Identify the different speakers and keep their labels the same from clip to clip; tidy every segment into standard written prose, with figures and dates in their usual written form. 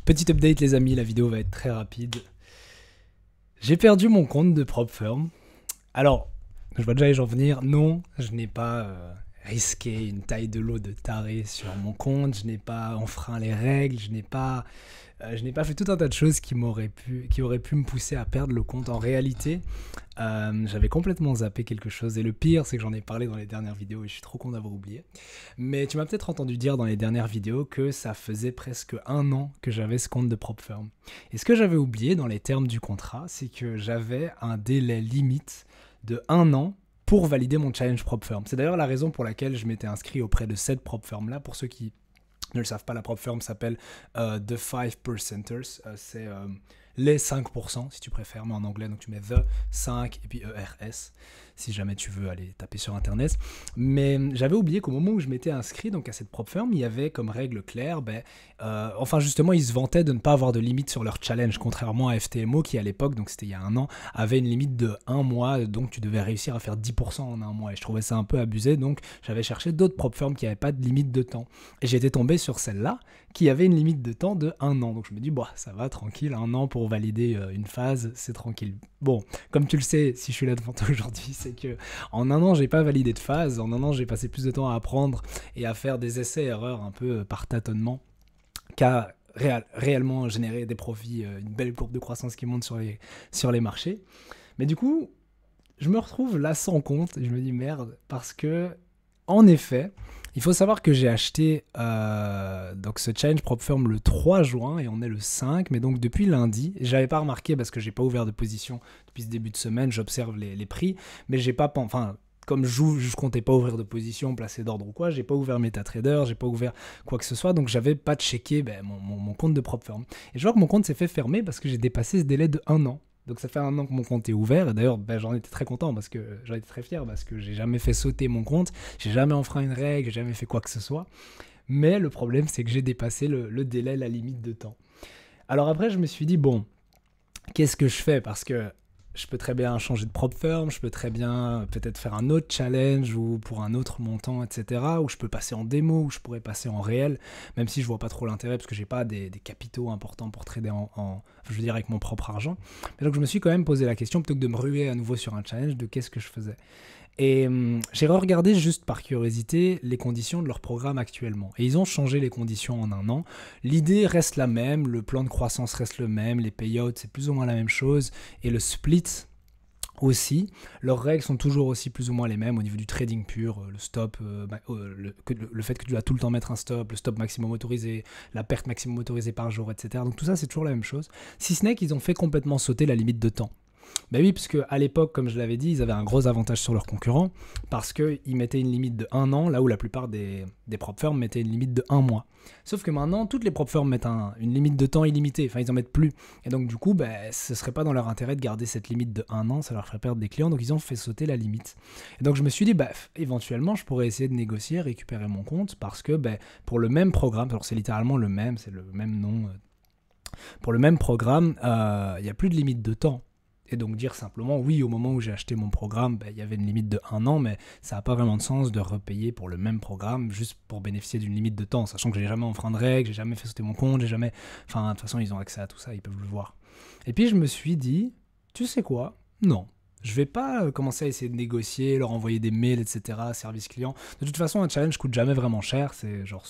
Speaker 1: Petit update les amis, la vidéo va être très rapide. J'ai perdu mon compte de PropFirm. Alors, je vois déjà les gens venir. Non, je n'ai pas risqué une taille de l'eau de taré sur mon compte. Je n'ai pas enfreint les règles. Je n'ai pas fait tout un tas de choses qui auraient pu me pousser à perdre le compte. En réalité, j'avais complètement zappé quelque chose. Et le pire, c'est que j'en ai parlé dans les dernières vidéos et je suis trop con d'avoir oublié. Mais tu m'as peut-être entendu dire dans les dernières vidéos que ça faisait presque 1 an que j'avais ce compte de PropFirm. Et ce que j'avais oublié dans les termes du contrat, c'est que j'avais un délai limite de 1 an pour valider mon challenge PropFirm. C'est d'ailleurs la raison pour laquelle je m'étais inscrit auprès de cette PropFirm-là. Pour ceux qui ne le savent pas, la PropFirm s'appelle The 5%ers. C'est les 5% si tu préfères, mais en anglais, donc tu mets The 5 et puis ERS si jamais tu veux aller taper sur internet. Mais j'avais oublié qu'au moment où je m'étais inscrit donc à cette PropFirm, il y avait comme règle claire, enfin justement ils se vantaient de ne pas avoir de limite sur leur challenge, contrairement à FTMO qui à l'époque, donc c'était il y a 1 an, avait une limite de 1 mois, donc tu devais réussir à faire 10% en 1 mois, et je trouvais ça un peu abusé, donc j'avais cherché d'autres PropFirm qui n'avaient pas de limite de temps, et j'étais tombé sur celle-là qui avait une limite de temps de 1 an, donc je me dis, ça va, tranquille, 1 an pour valider une phase, c'est tranquille. Bon, comme tu le sais, si je suis là devant toi aujourd'hui, c'est que en 1 an, j'ai pas validé de phase, en 1 an, j'ai passé plus de temps à apprendre et à faire des essais-erreurs un peu par tâtonnement qu'à réellement générer des profits, une belle courbe de croissance qui monte sur les marchés. Mais du coup, je me retrouve là sans compte et je me dis merde, parce que, en effet, il faut savoir que j'ai acheté donc ce challenge PropFirm le 3 juin et on est le 5, mais donc depuis lundi, j'avais pas remarqué parce que j'ai pas ouvert de position depuis ce début de semaine, j'observe les prix, mais j'ai pas, enfin, comme je comptais pas ouvrir de position, placer d'ordre ou quoi, j'ai pas ouvert MetaTrader, j'ai pas ouvert quoi que ce soit, donc j'avais pas checké mon compte de PropFirm. Et je vois que mon compte s'est fait fermer parce que j'ai dépassé ce délai de 1 an. Donc ça fait 1 an que mon compte est ouvert, et d'ailleurs j'en étais très content, parce que j'en étais très fier, parce que j'ai jamais fait sauter mon compte, j'ai jamais enfreint une règle, j'ai jamais fait quoi que ce soit. Mais le problème, c'est que j'ai dépassé le délai, la limite de temps. Alors après, je me suis dit, bon, qu'est-ce que je fais? Parce que je peux très bien changer de PropFirm, je peux très bien peut-être faire un autre challenge ou pour un autre montant, etc. Ou je peux passer en démo, ou je pourrais passer en réel, même si je vois pas trop l'intérêt parce que j'ai pas des capitaux importants pour trader je veux dire avec mon propre argent. Mais donc je me suis quand même posé la question, plutôt que de me ruer à nouveau sur un challenge, de qu'est-ce que je faisais. Et j'ai regardé juste par curiosité les conditions de leur programme actuellement. Et ils ont changé les conditions en 1 an. L'idée reste la même, le plan de croissance reste le même, les payouts c'est plus ou moins la même chose, et le split aussi. Leurs règles sont toujours aussi plus ou moins les mêmes au niveau du trading pur, le stop, le fait que tu dois tout le temps mettre un stop, le stop maximum autorisé, la perte maximum autorisée par jour, etc. Donc tout ça c'est toujours la même chose. Si ce n'est qu'ils ont fait complètement sauter la limite de temps. Ben oui, puisque à l'époque, comme je l'avais dit, ils avaient un gros avantage sur leurs concurrents parce qu'ils mettaient une limite de 1 an, là où la plupart des PropFirm mettaient une limite de 1 mois. Sauf que maintenant, toutes les PropFirm mettent une limite de temps illimitée, enfin ils n'en mettent plus. Et donc du coup, ce ne serait pas dans leur intérêt de garder cette limite de 1 an, ça leur ferait perdre des clients, donc ils ont fait sauter la limite. Et donc je me suis dit, éventuellement, je pourrais essayer de négocier, récupérer mon compte, parce que pour le même programme, alors c'est littéralement le même, c'est le même nom, pour le même programme, il n'y a plus de limite de temps. Et donc dire simplement, oui, au moment où j'ai acheté mon programme, il y avait une limite de 1 an, mais ça n'a pas vraiment de sens de repayer pour le même programme juste pour bénéficier d'une limite de temps, sachant que j'ai jamais enfreint de règles, j'ai jamais fait sauter mon compte, j'ai jamais... Enfin, de toute façon, ils ont accès à tout ça, ils peuvent le voir. Et puis je me suis dit, tu sais quoi? Non. Je vais pas commencer à essayer de négocier, leur envoyer des mails, etc., service client. De toute façon, un challenge coûte jamais vraiment cher, c'est genre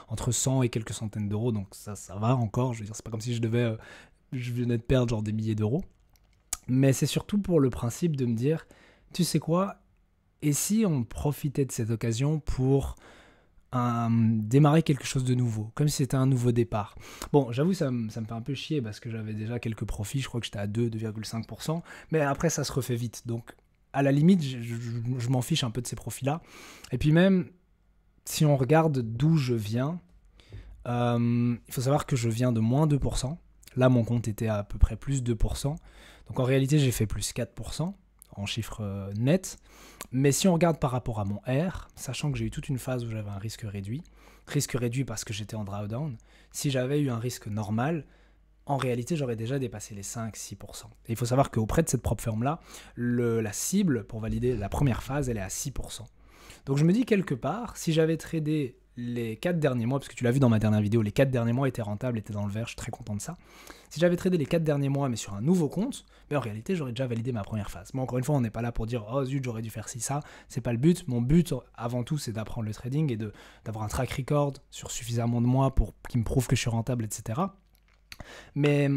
Speaker 1: entre 100 et quelques centaines d'euros, donc ça va encore, je veux dire, c'est pas comme si je venais de perdre genre des milliers d'euros. Mais c'est surtout pour le principe de me dire, tu sais quoi, et si on profitait de cette occasion pour démarrer quelque chose de nouveau, comme si c'était un nouveau départ. Bon, j'avoue, ça me fait un peu chier parce que j'avais déjà quelques profits, je crois que j'étais à 2,5%, mais après ça se refait vite. Donc à la limite, je m'en fiche un peu de ces profits-là. Et puis même, si on regarde d'où je viens, il faut savoir que je viens de moins 2%. Là, mon compte était à peu près plus 2%. Donc en réalité, j'ai fait plus 4% en chiffre net. Mais si on regarde par rapport à mon R, sachant que j'ai eu toute une phase où j'avais un risque réduit parce que j'étais en drawdown, si j'avais eu un risque normal, en réalité, j'aurais déjà dépassé les 5-6%. Et il faut savoir qu'auprès de cette PropFirm-là, la cible pour valider la première phase, elle est à 6%. Donc je me dis quelque part, si j'avais tradé les 4 derniers mois, parce que tu l'as vu dans ma dernière vidéo, les 4 derniers mois étaient rentables, étaient dans le vert, je suis très content de ça. Si j'avais tradé les 4 derniers mois, mais sur un nouveau compte, ben en réalité, j'aurais déjà validé ma première phase. Mais encore une fois, on n'est pas là pour dire « Oh zut, j'aurais dû faire ci, ça ». C'est pas le but. Mon but, avant tout, c'est d'apprendre le trading et d'avoir un track record sur suffisamment de mois pour qui me prouve que je suis rentable, etc. Mais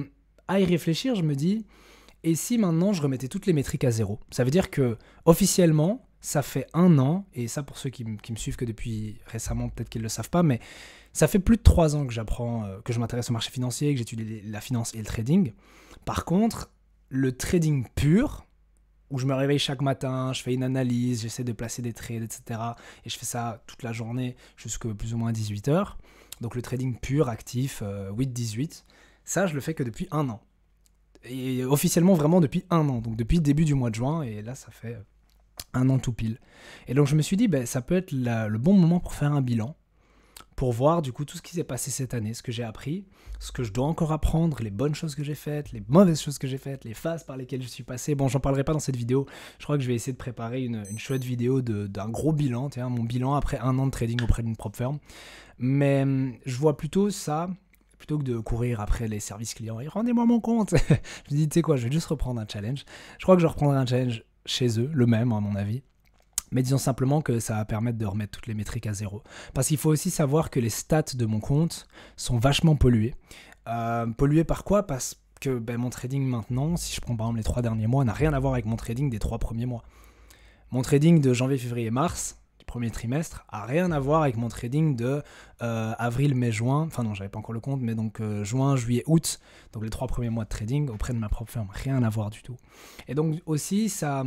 Speaker 1: à y réfléchir, je me dis « Et si maintenant, je remettais toutes les métriques à zéro ?» Ça veut dire que, officiellement, ça fait 1 an, et ça pour ceux qui me suivent que depuis récemment, peut-être qu'ils ne le savent pas, mais ça fait plus de 3 ans que j'apprends, que je m'intéresse au marché financier, que j'étudie la finance et le trading. Par contre, le trading pur, où je me réveille chaque matin, je fais une analyse, j'essaie de placer des trades, etc. Et je fais ça toute la journée jusqu'à plus ou moins 18h. Donc le trading pur, actif, 8-18, ça je le fais que depuis 1 an. Et officiellement vraiment depuis 1 an, donc depuis le début du mois de juin, et là ça fait 1 an tout pile. Et donc je me suis dit, ben, ça peut être le bon moment pour faire un bilan, pour voir du coup tout ce qui s'est passé cette année, ce que j'ai appris, ce que je dois encore apprendre, les bonnes choses que j'ai faites, les mauvaises choses que j'ai faites, les phases par lesquelles je suis passé. Bon, j'en parlerai pas dans cette vidéo, je crois que je vais essayer de préparer une chouette vidéo d'un gros bilan, mon bilan après 1 an de trading auprès d'une prop firm. Mais je vois plutôt ça, plutôt que de courir après les services clients et rendez-moi mon compte. Je me dis, tu sais quoi, je vais juste reprendre un challenge. Je crois que je reprendrai un challenge chez eux, le même à mon avis. Mais disons simplement que ça va permettre de remettre toutes les métriques à zéro. Parce qu'il faut aussi savoir que les stats de mon compte sont vachement polluées. Polluées par quoi? Parce que mon trading maintenant, si je prends par exemple les 3 derniers mois, n'a rien à voir avec mon trading des 3 premiers mois. Mon trading de janvier, février, mars, du premier trimestre, a rien à voir avec mon trading de avril, mai, juin. Enfin non, j'avais pas encore le compte, mais donc juin, juillet, août, donc les 3 premiers mois de trading auprès de ma propre firme. Rien à voir du tout. Et donc aussi, ça,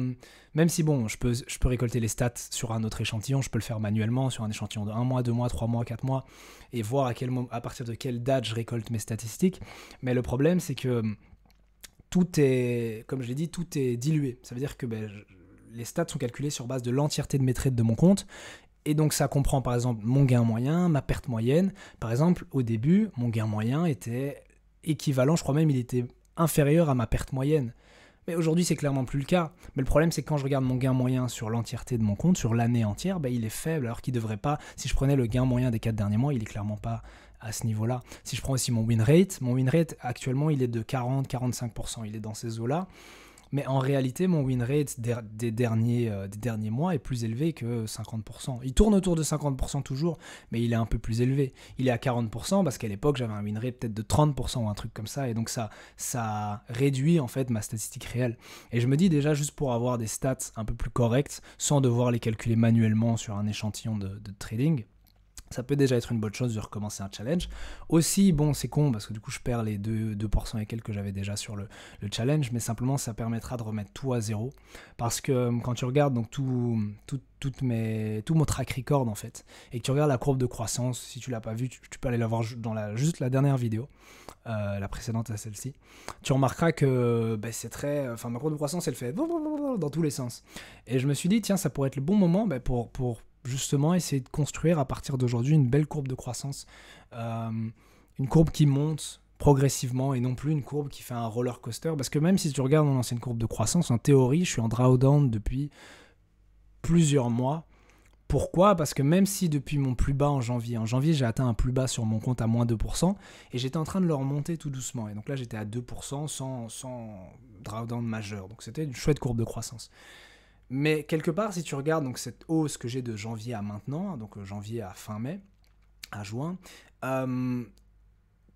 Speaker 1: même si bon, je peux récolter les stats sur un autre échantillon, je peux le faire manuellement sur un échantillon de 1 mois, 2 mois, 3 mois, 4 mois, et voir à partir de quelle date je récolte mes statistiques. Mais le problème, c'est que tout est, comme je l'ai dit, tout est dilué. Ça veut dire que les stats sont calculés sur base de l'entièreté de mes trades de mon compte. Et donc ça comprend par exemple mon gain moyen, ma perte moyenne. Par exemple, au début, mon gain moyen était équivalent, je crois même il était inférieur à ma perte moyenne. Mais aujourd'hui, c'est clairement plus le cas. Mais le problème, c'est que quand je regarde mon gain moyen sur l'entièreté de mon compte, sur l'année entière, il est faible, alors qu'il ne devrait pas. Si je prenais le gain moyen des 4 derniers mois, il est clairement pas à ce niveau-là. Si je prends aussi mon win rate actuellement, il est de 40-45%. Il est dans ces eaux-là. Mais en réalité, mon win rate des derniers mois est plus élevé que 50%. Il tourne autour de 50% toujours, mais il est un peu plus élevé. Il est à 40% parce qu'à l'époque, j'avais un win rate peut-être de 30% ou un truc comme ça. Et donc, ça réduit en fait ma statistique réelle. Et je me dis déjà, juste pour avoir des stats un peu plus correctes, sans devoir les calculer manuellement sur un échantillon de trading, ça peut déjà être une bonne chose de recommencer un challenge. Aussi, bon, c'est con parce que du coup, je perds les 2% et quelques que j'avais déjà sur le challenge, mais simplement, ça permettra de remettre tout à zéro. Parce que quand tu regardes donc, tout mon track record, en fait, et que tu regardes la courbe de croissance, si tu ne l'as pas vu, tu peux aller la voir dans juste la dernière vidéo, la précédente à celle-ci, tu remarqueras que c'est très... Enfin, ma courbe de croissance, elle fait dans tous les sens. Et je me suis dit, tiens, ça pourrait être le bon moment pour justement essayer de construire à partir d'aujourd'hui une belle courbe de croissance, une courbe qui monte progressivement et non plus une courbe qui fait un roller coaster, parce que même si tu regardes mon ancienne courbe de croissance, en théorie je suis en drawdown depuis plusieurs mois. Pourquoi? Parce que même si depuis mon plus bas en janvier j'ai atteint un plus bas sur mon compte à moins 2%, et j'étais en train de le remonter tout doucement, et donc là j'étais à 2% sans drawdown majeur, donc c'était une chouette courbe de croissance. Mais quelque part, si tu regardes donc cette hausse que j'ai de janvier à maintenant, donc janvier à fin mai, à juin,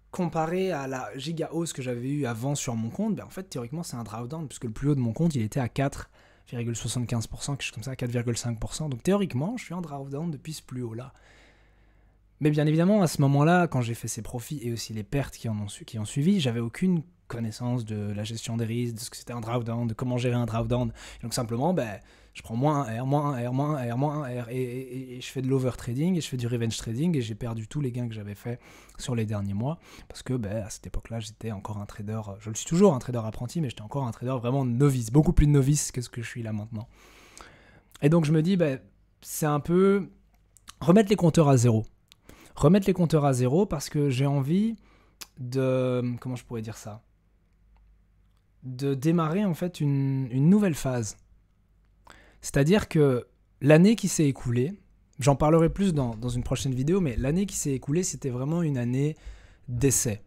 Speaker 1: comparé à la giga hausse que j'avais eue avant sur mon compte, en fait, théoriquement, c'est un drawdown, puisque le plus haut de mon compte, il était à 4,75%, quelque chose comme ça, à 4,5%. Donc théoriquement, je suis en drawdown depuis ce plus haut-là. Mais bien évidemment, à ce moment-là, quand j'ai fait ces profits et aussi les pertes qui ont suivi, j'avais aucune connaissance de la gestion des risques, de ce que c'était un drawdown, de comment gérer un drawdown. Et donc simplement, je prends moins un R, moins un R, moins un R, moins un R, et je fais de l'over-trading, et je fais du revenge trading, et j'ai perdu tous les gains que j'avais fait sur les derniers mois, parce que à cette époque-là, j'étais encore un trader, je le suis toujours, un trader apprenti, mais j'étais encore un trader vraiment novice, beaucoup plus novice que ce que je suis là maintenant. Et donc je me dis, c'est un peu remettre les compteurs à zéro. Remettre les compteurs à zéro parce que j'ai envie de... Comment je pourrais dire ça? De démarrer en fait une nouvelle phase. C'est-à-dire que l'année qui s'est écoulée, J'en parlerai plus dans une prochaine vidéo, mais l'année qui s'est écoulée, c'était vraiment une année d'essai.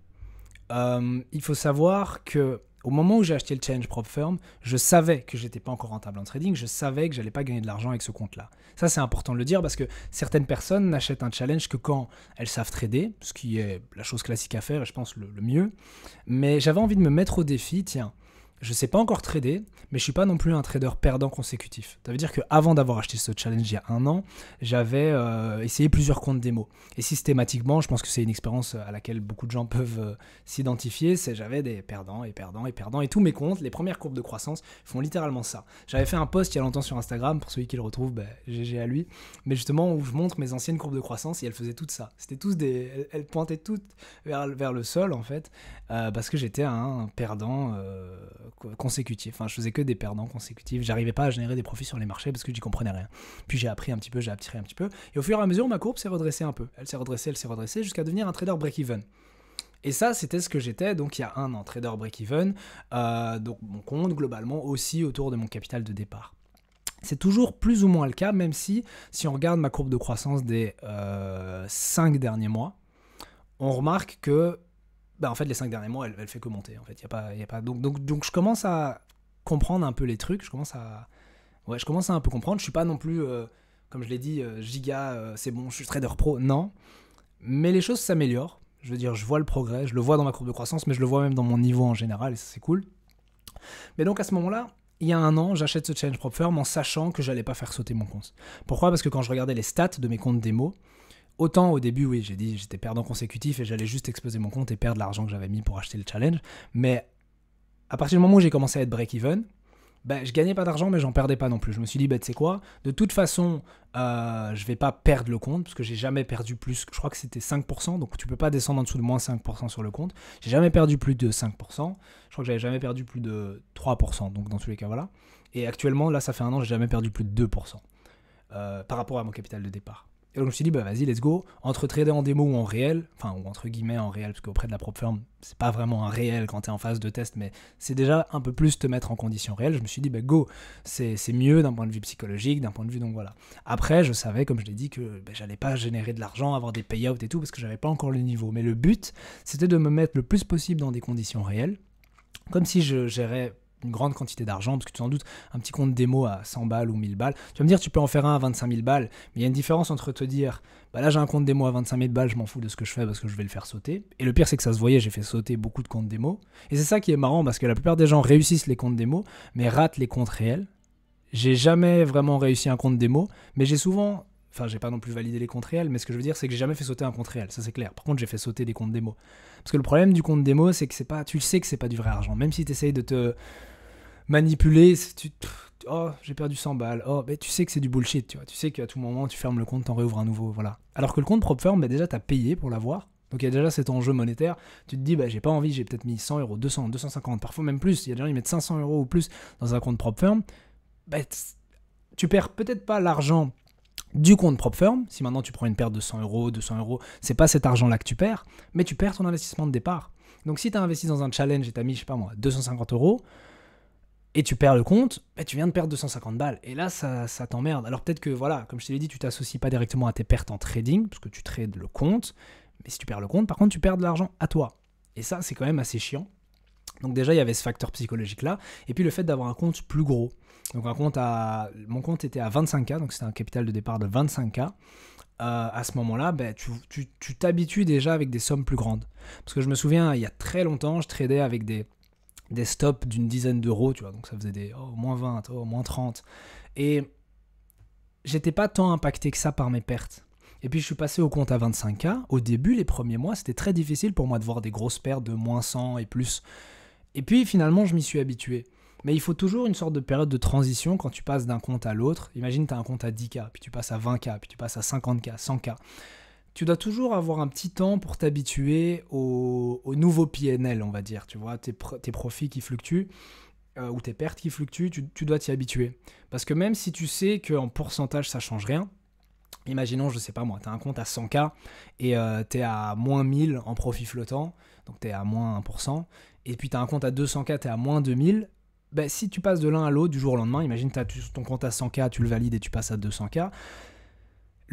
Speaker 1: Il faut savoir que au moment où j'ai acheté le challenge PropFirm, je savais que j'étais pas encore rentable en trading, je savais que j'allais pas gagner de l'argent avec ce compte-là. Ça, c'est important de le dire parce que certaines personnes n'achètent un challenge que quand elles savent trader, ce qui est la chose classique à faire et je pense le mieux. Mais j'avais envie de me mettre au défi, tiens, je sais pas encore trader, mais je suis pas non plus un trader perdant consécutif. Ça veut dire qu'avant d'avoir acheté ce challenge il y a 1 an, j'avais essayé plusieurs comptes démo. Et systématiquement, je pense que c'est une expérience à laquelle beaucoup de gens peuvent s'identifier, c'est j'avais des perdants et perdants et perdants. Et tous mes comptes, les premières courbes de croissance, font littéralement ça. J'avais fait un post il y a longtemps sur Instagram, pour celui qui le retrouve, GG à lui, mais justement où je montre mes anciennes courbes de croissance et elles faisaient toutes ça. C'était tous elles pointaient toutes vers le sol en fait, parce que j'étais un perdant consécutif. Enfin, je faisais que des perdants consécutifs. J'arrivais pas à générer des profits sur les marchés parce que j'y comprenais rien. Puis j'ai appris un petit peu, j'ai attiré un petit peu. Et au fur et à mesure, ma courbe s'est redressée un peu. Elle s'est redressée jusqu'à devenir un trader break-even. Et ça, c'était ce que j'étais donc il y a 1 an, trader break-even. Donc mon compte, globalement, aussi autour de mon capital de départ. C'est toujours plus ou moins le cas, même si on regarde ma courbe de croissance des 5 derniers mois, on remarque que en fait, les 5 derniers mois, elle fait que monter. En fait, y a pas... Donc, je commence à comprendre un peu les trucs. Je commence à un peu comprendre. Je suis pas non plus, comme je l'ai dit, giga, c'est bon, je suis trader pro. Non. Mais les choses s'améliorent. Je veux dire, je vois le progrès. Je le vois dans ma courbe de croissance, mais je le vois même dans mon niveau en général. Et ça, c'est cool. Mais donc, à ce moment-là, il y a 1 an, j'achète ce challenge PropFirm en sachant que j'allais pas faire sauter mon compte. Pourquoi ? Parce que quand je regardais les stats de mes comptes démo, autant au début, oui, j'ai dit j'étais perdant consécutif et j'allais juste exploser mon compte et perdre l'argent que j'avais mis pour acheter le challenge. Mais à partir du moment où j'ai commencé à être break-even, je gagnais pas d'argent, mais j'en perdais pas non plus. Je me suis dit, tu sais quoi, de toute façon, je vais pas perdre le compte, parce que j'ai jamais perdu plus, je crois que c'était 5%, donc tu peux pas descendre en dessous de moins 5% sur le compte. J'ai jamais perdu plus de 5%, je crois que j'avais jamais perdu plus de 3%, donc dans tous les cas, voilà. Et actuellement, là, ça fait 1 an, j'ai jamais perdu plus de 2% par rapport à mon capital de départ. Et donc je me suis dit, vas-y, let's go. Entre trader en démo ou en réel, enfin, ou entre guillemets en réel, parce qu'auprès de la PropFirm, c'est pas vraiment un réel quand t'es en phase de test, mais c'est déjà un peu plus te mettre en conditions réelles. Je me suis dit, go, c'est mieux d'un point de vue psychologique, d'un point de vue, donc voilà. Après, je savais, comme je l'ai dit, que j'allais pas générer de l'argent, avoir des payouts et tout, parce que j'avais pas encore le niveau. Mais le but, c'était de me mettre le plus possible dans des conditions réelles, comme si je gérais une grande quantité d'argent, parce que tu t'en doutes, un petit compte démo à 100 balles ou 1000 balles, tu vas me dire tu peux en faire un à 25 000 balles, mais il y a une différence entre te dire là j'ai un compte démo à 25 000 balles, je m'en fous de ce que je fais parce que je vais le faire sauter, et le pire c'est que ça se voyait, j'ai fait sauter beaucoup de comptes démo, et c'est ça qui est marrant parce que la plupart des gens réussissent les comptes démo, mais ratent les comptes réels. J'ai jamais vraiment réussi un compte démo, mais j'ai souvent... Enfin, j'ai pas non plus validé les comptes réels, mais ce que je veux dire, c'est que j'ai jamais fait sauter un compte réel, ça c'est clair. Par contre, j'ai fait sauter des comptes démo. Parce que le problème du compte démo, c'est que c'est pas, tu sais que c'est pas du vrai argent. Même si tu essayes de te manipuler, j'ai perdu 100 balles, tu sais que c'est du bullshit, tu vois. Tu sais qu'à tout moment, tu fermes le compte, t'en réouvres un nouveau, voilà. Alors que le compte PropFirm, déjà, t'as payé pour l'avoir. Donc il y a déjà cet enjeu monétaire. Tu te dis, j'ai pas envie, j'ai peut-être mis 100 euros, 200, 250, parfois même plus. Il y a des gens qui mettent 500 euros ou plus dans un compte PropFirm. Tu perds peut-être pas l'argent du compte PropFirm. Si maintenant tu prends une perte de 100 euros, 200 euros, c'est pas cet argent-là que tu perds, mais tu perds ton investissement de départ. Donc si tu as investi dans un challenge et tu as mis, je sais pas moi, 250 euros, et tu perds le compte, tu viens de perdre 250 balles. Et là, ça t'emmerde. Alors peut-être que, voilà, comme je te l'ai dit, tu t'associes pas directement à tes pertes en trading, parce que tu trades le compte. Mais si tu perds le compte, par contre, tu perds de l'argent à toi. Et ça, c'est quand même assez chiant. Donc déjà, il y avait ce facteur psychologique-là. Et puis le fait d'avoir un compte plus gros. Donc mon compte était à 25K, donc c'était un capital de départ de 25K. À ce moment-là, tu t'habitues déjà avec des sommes plus grandes. Parce que je me souviens, il y a très longtemps, je tradais avec des stops d'une dizaine d'euros, tu vois, donc ça faisait des moins 20, moins 30. Et j'étais pas tant impacté que ça par mes pertes. Et puis je suis passé au compte à 25K. Au début, les premiers mois, c'était très difficile pour moi de voir des grosses pertes de moins 100 et plus. Et puis finalement, je m'y suis habitué. Mais il faut toujours une sorte de période de transition quand tu passes d'un compte à l'autre. Imagine, tu as un compte à 10K, puis tu passes à 20K, puis tu passes à 50K, 100K. Tu dois toujours avoir un petit temps pour t'habituer au nouveau PNL, on va dire. Tu vois, tes profits qui fluctuent, ou tes pertes qui fluctuent, tu dois t'y habituer. Parce que même si tu sais qu'en pourcentage, ça ne change rien, imaginons, je sais pas moi, tu as un compte à 100K et tu es à moins 1000 en profit flottant, donc tu es à moins 1%, et puis tu as un compte à 200K, tu es à moins 2000, si tu passes de l'un à l'autre du jour au lendemain, imagine tu as ton compte à 100K, tu le valides et tu passes à 200K,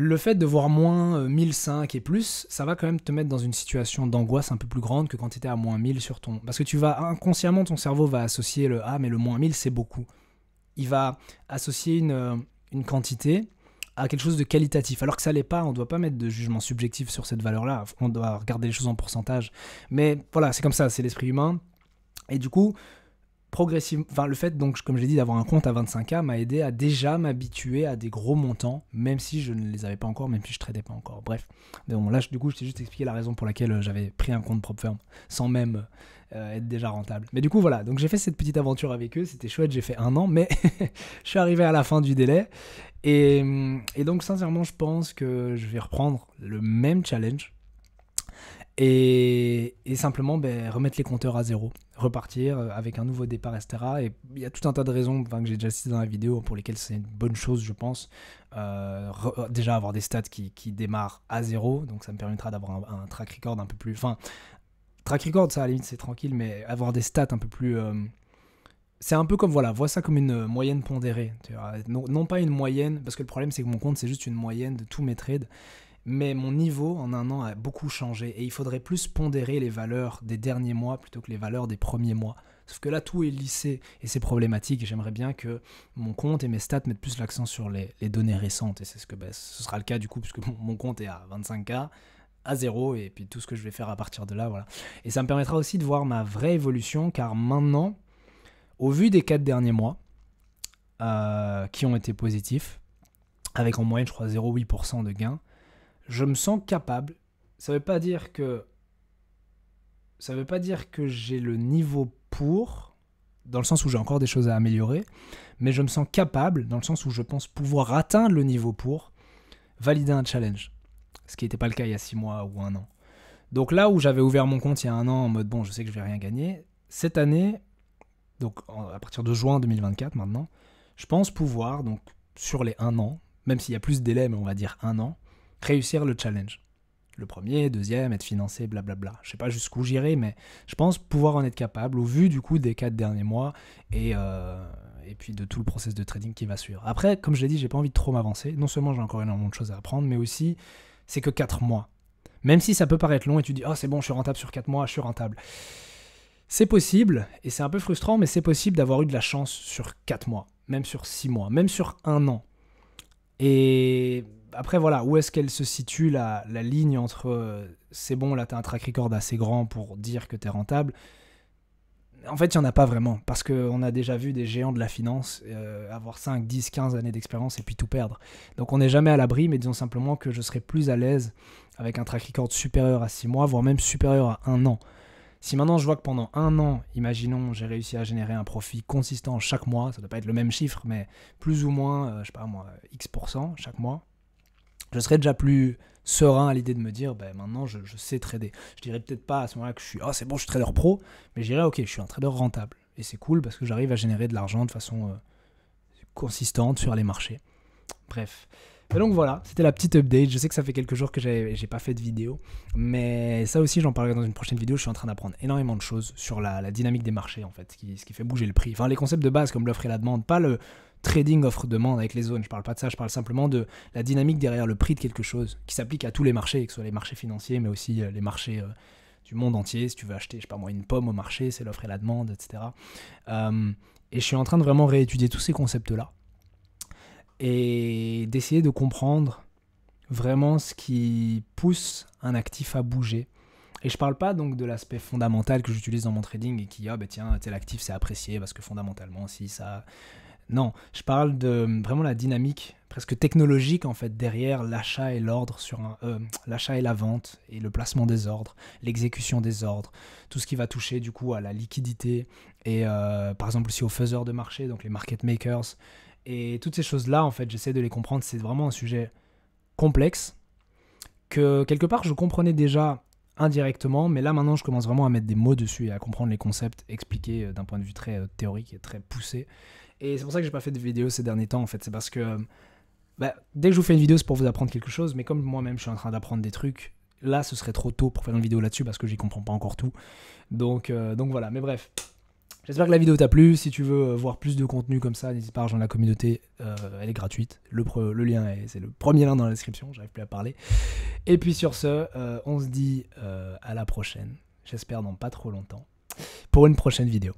Speaker 1: le fait de voir moins 1005 et plus, ça va quand même te mettre dans une situation d'angoisse un peu plus grande que quand tu étais à moins 1000 sur ton... Parce que tu vas, inconsciemment, ton cerveau va associer le « Ah, mais le moins 1000, c'est beaucoup ». Il va associer une quantité à quelque chose de qualitatif, alors que ça l'est pas. On ne doit pas mettre de jugement subjectif sur cette valeur-là, on doit regarder les choses en pourcentage. Mais voilà, c'est comme ça, c'est l'esprit humain. Et du coup, progressivement, enfin, le fait, donc, comme je l'ai dit, d'avoir un compte à 25K m'a aidé à déjà m'habituer à des gros montants, même si je ne les avais pas encore, même si je ne tradais pas encore. Bref, mais bon, là, du coup, je t'ai juste expliqué la raison pour laquelle j'avais pris un compte PropFirm, sans même être déjà rentable. Mais du coup, voilà, donc j'ai fait cette petite aventure avec eux, c'était chouette, j'ai fait 1 an, mais je suis arrivé à la fin du délai. Et donc, sincèrement, je pense que je vais reprendre le même challenge et simplement remettre les compteurs à zéro, repartir avec un nouveau départ, etc. Et il y a tout un tas de raisons que j'ai déjà citées dans la vidéo pour lesquelles c'est une bonne chose, je pense. Déjà, avoir des stats qui démarrent à zéro, donc ça me permettra d'avoir un track record un peu plus... Enfin, track record, ça à la limite c'est tranquille, mais avoir des stats un peu plus... c'est un peu comme, voilà, vois ça comme une moyenne pondérée. Tu vois. Non pas une moyenne, parce que le problème c'est que mon compte c'est juste une moyenne de tous mes trades, mais mon niveau en 1 an a beaucoup changé et il faudrait plus pondérer les valeurs des derniers mois plutôt que les valeurs des premiers mois. Sauf que là tout est lissé et c'est problématique et j'aimerais bien que mon compte et mes stats mettent plus l'accent sur les données récentes et c'est ce que ce sera le cas du coup puisque mon compte est à 25K, à zéro et puis tout ce que je vais faire à partir de là, voilà. Et ça me permettra aussi de voir ma vraie évolution car maintenant, au vu des 4 derniers mois qui ont été positifs, avec en moyenne je crois 0,8% de gains, je me sens capable. Ça veut pas dire que j'ai le niveau pour, dans le sens où j'ai encore des choses à améliorer, mais je me sens capable, dans le sens où je pense pouvoir atteindre le niveau pour valider un challenge. Ce qui n'était pas le cas il y a 6 mois ou 1 an. Donc là où j'avais ouvert mon compte il y a 1 an en mode bon, je sais que je vais rien gagner, cette année, donc à partir de juin 2024 maintenant, je pense pouvoir, donc sur les 1 an, même s'il y a plus de délai, mais on va dire 1 an, réussir le challenge. Le premier, deuxième, être financé, blablabla. Je sais pas jusqu'où j'irai, mais je pense pouvoir en être capable au vu du coup des 4 derniers mois et puis de tout le process de trading qui va suivre. Après, comme je l'ai dit, j'ai pas envie de trop m'avancer. Non seulement j'ai encore énormément de choses à apprendre, mais aussi c'est que 4 mois. Même si ça peut paraître long et tu dis « Oh c'est bon, je suis rentable sur 4 mois, je suis rentable ». C'est possible, et c'est un peu frustrant, mais c'est possible d'avoir eu de la chance sur 4 mois, même sur 6 mois, même sur 1 an. Et après, voilà, où est-ce qu'elle se situe la ligne entre c'est bon, là, tu as un track record assez grand pour dire que tu es rentable. En fait, il n'y en a pas vraiment, parce qu'on a déjà vu des géants de la finance avoir 5, 10, 15 années d'expérience et puis tout perdre. Donc on n'est jamais à l'abri, mais disons simplement que je serai plus à l'aise avec un track record supérieur à 6 mois, voire même supérieur à 1 an. Si maintenant je vois que pendant 1 an, imaginons, j'ai réussi à générer un profit consistant chaque mois, ça ne doit pas être le même chiffre, mais plus ou moins, je sais pas moi, X% chaque mois, je serais déjà plus serein à l'idée de me dire, maintenant je sais trader. Je dirais peut-être pas à ce moment-là que je suis, oh c'est bon, je suis trader pro, mais je dirais, ok, je suis un trader rentable. Et c'est cool parce que j'arrive à générer de l'argent de façon consistante sur les marchés. Bref. Et donc voilà, c'était la petite update. Je sais que ça fait quelques jours que j'ai pas fait de vidéo, mais ça aussi j'en parlerai dans une prochaine vidéo. Je suis en train d'apprendre énormément de choses sur la dynamique des marchés en fait, ce qui fait bouger le prix. Enfin les concepts de base comme l'offre et la demande, pas le trading offre-demande avec les zones, je parle pas de ça, je parle simplement de la dynamique derrière le prix de quelque chose qui s'applique à tous les marchés, que ce soit les marchés financiers, mais aussi les marchés du monde entier. Si tu veux acheter, je sais pas moi, une pomme au marché, c'est l'offre et la demande, etc. Et je suis en train de vraiment réétudier tous ces concepts-là et d'essayer de comprendre vraiment ce qui pousse un actif à bouger. Et je parle pas donc de l'aspect fondamental que j'utilise dans mon trading et qui, tiens, tel actif c'est apprécié parce que fondamentalement, si ça... Non, je parle de vraiment la dynamique presque technologique en fait derrière l'achat et l'ordre l'achat et la vente et le placement des ordres, l'exécution des ordres, tout ce qui va toucher du coup à la liquidité et par exemple aussi aux faiseurs de marché, donc les market makers. Et toutes ces choses-là, en fait, j'essaie de les comprendre. C'est vraiment un sujet complexe que, quelque part, je comprenais déjà indirectement, mais là, maintenant, je commence vraiment à mettre des mots dessus et à comprendre les concepts expliqués d'un point de vue très théorique et très poussé. Et c'est pour ça que j'ai pas fait de vidéo ces derniers temps, en fait. C'est parce que dès que je vous fais une vidéo, c'est pour vous apprendre quelque chose, mais comme moi-même, je suis en train d'apprendre des trucs, là, ce serait trop tôt pour faire une vidéo là-dessus parce que j'y comprends pas encore tout. Donc voilà, mais bref. J'espère que la vidéo t'a plu. Si tu veux voir plus de contenu comme ça, n'hésite pas à rejoindre la communauté. Elle est gratuite. Le lien, c'est le premier lien dans la description. J'arrive plus à parler. Et puis sur ce, on se dit à la prochaine. J'espère dans pas trop longtemps. Pour une prochaine vidéo.